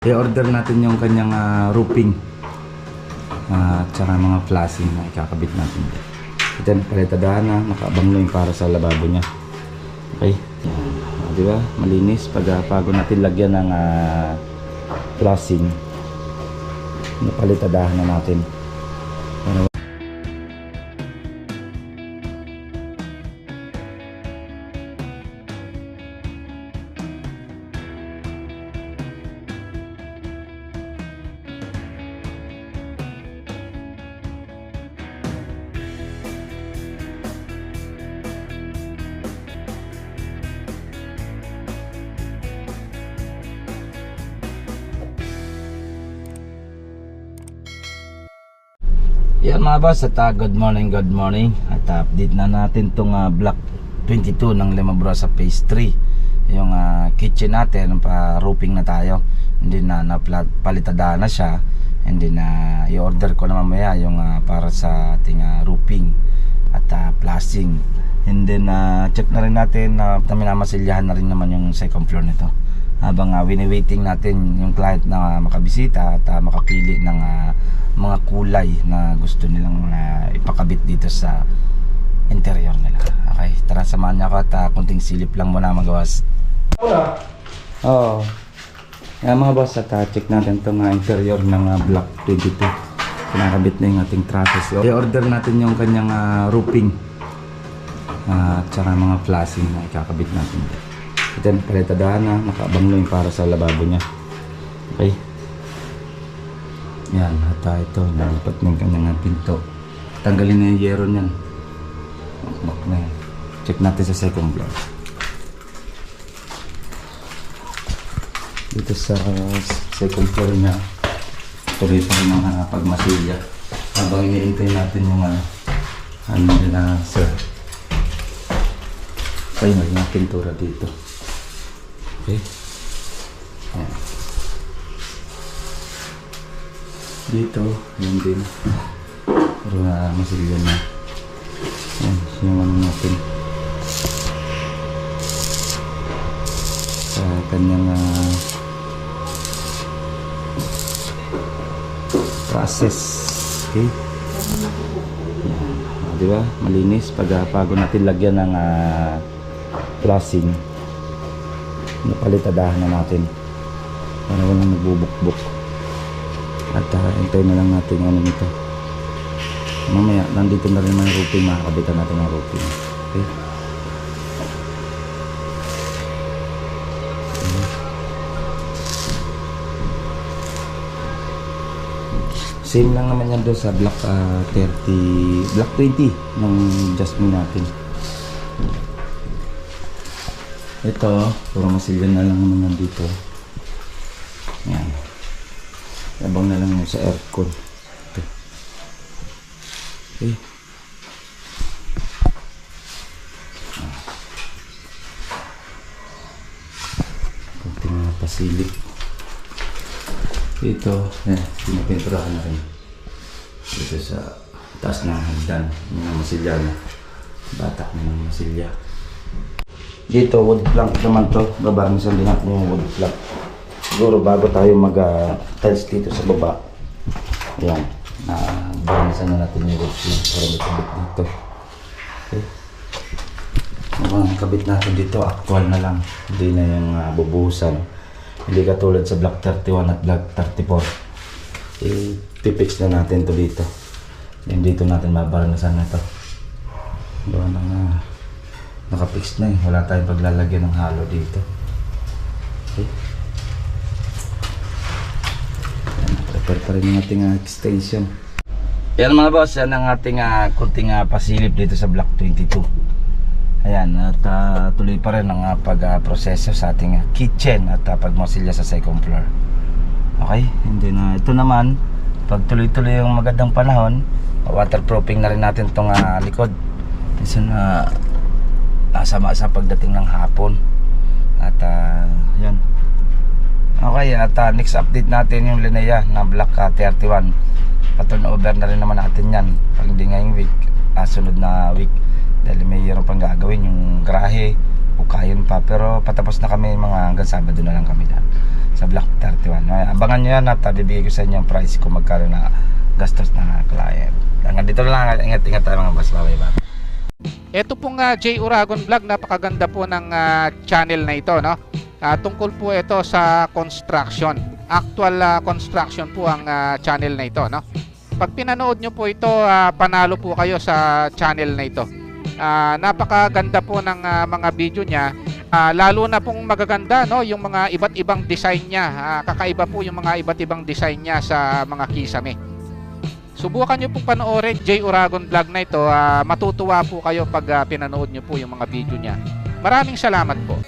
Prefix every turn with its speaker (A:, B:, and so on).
A: i-order natin yung kanyang roofing at saka mga flashing na ikakabit natin. Ito na palitadahan na, nakaabang na yung para sa lababo niya. Okay, di ba? Malinis pag bago natin lagyan ng flashing, napalitadahan na natin. Yan mga boss, at good morning at update na natin tong block 22 ng Limabrosa phase 3. Yung kitchen natin, pa-roofing na tayo, hindi na napalitadaan na siya, and then i-order ko na mamaya yung para sa ating roofing at flashing, and then check na rin natin na minamasilyahan na rin naman yung second floor nito habang wini-waiting natin yung client na makabisita at makapili ng mga kulay na gusto nilang ipakabit dito sa interior nila. Okay, tara samahan niyo ako at kunting silip lang muna mga boss. Oo. Yan mga boss, at check natin itong interior ng block 22. Pinakabit na yung ating trusses. I-order natin yung kanyang roofing at saka mga flashing na ikakabit natin. Ito na palitadahan na, nakaabang na yung para sa lababo niya. Okay. Yan, at ito, nalipat na yung kanyang pinto. Tanggalin na yung yero niyan. Bak na yan. Check natin sa second floor. Dito sa second floor niya, tuloy pa rin ang pagmasilya. Habang iniintay natin yung ano nila, sir. Kaya may mga pintura dito. Okay. Ayan. Dito, yun din. Pero masilya na. Ayan, yung ano natin. Sa kanyang process. Okay. Ayan. Diba? Malinis pag bago natin lagyan ng flashing, napalitadahan na natin para walang nagbubukbuk. At hintay na lang natin ano nito. Mamaya, nandito na rin mga roofing, makakabitan natin ang roofing. Okay? Same lang naman yan doon sa block 20 ng Jasmine natin. Ito, puro masilya na lang naman dito. Yan. Abang na lang sa aircon. Ito. Okay. Kunting pasilip. Ito, pinapinturahan na rin. Dito sa taas ng hagdan. Yung masilya na. Batak na ng masilya. Dito, wood plank naman to. Babarnisan din natin yung wood plank. Siguro bago tayo mag-tiles dito sa baba. Ayan. Barnisan na natin yung wood plank para may kabit dito. Okay. Ang kabit natin dito, actual na lang. Hindi na yung bubuhusan. Hindi katulad sa block 31 at block 34. I-fix na natin to dito. Then dito natin mabarnisan na to. Doon na naka-fix na eh. Wala tayong paglalagyan ng halo dito. Okay. Yan, prepare pa rin yung ating extension. Yan mga boss, yan ang ating kunting pasilip dito sa block 22. Ayan, at tuloy pa rin ang pag-proseso sa ating kitchen at pagmasilya sa second floor. Okay, hindi na. Ito naman, pag tuloy-tuloy yung magandang panahon, waterproofing na rin natin itong likod. Kasi nasama sa pagdating ng hapon. At yan. Okay, at next update natin yung Linea na block 31. Pa-turn over na rin naman natin yan pag hindi ngayong week, sunod na week, dahil mayroon pang gagawin yung garahe, Ukayon pa, pero patapos na kami mga hanggang Sabado na lang kami dyan sa Block 31. Abangan nyo yan at bibigay ko sa inyo ang price kung magkano na gastos na client. Hanggang dito na lang, ingat-ingat tayo mga boss. Bye-bye.
B: Ito pong J. Uragon Vlog, napakaganda po ng channel na ito, no? Tungkol po ito sa construction. Actual construction po ang channel na ito, no? Pag pinanood nyo po ito, panalo po kayo sa channel na ito. Napakaganda po ng mga video niya. Lalo na pong magaganda, no, yung mga iba't ibang design niya. Kakaiba po yung mga iba't ibang design niya sa mga kisame. Subukan nyo pong panoorin J. Uragon Vlog na ito. Matutuwa po kayo pag pinanood nyo po yung mga video niya. Maraming salamat po.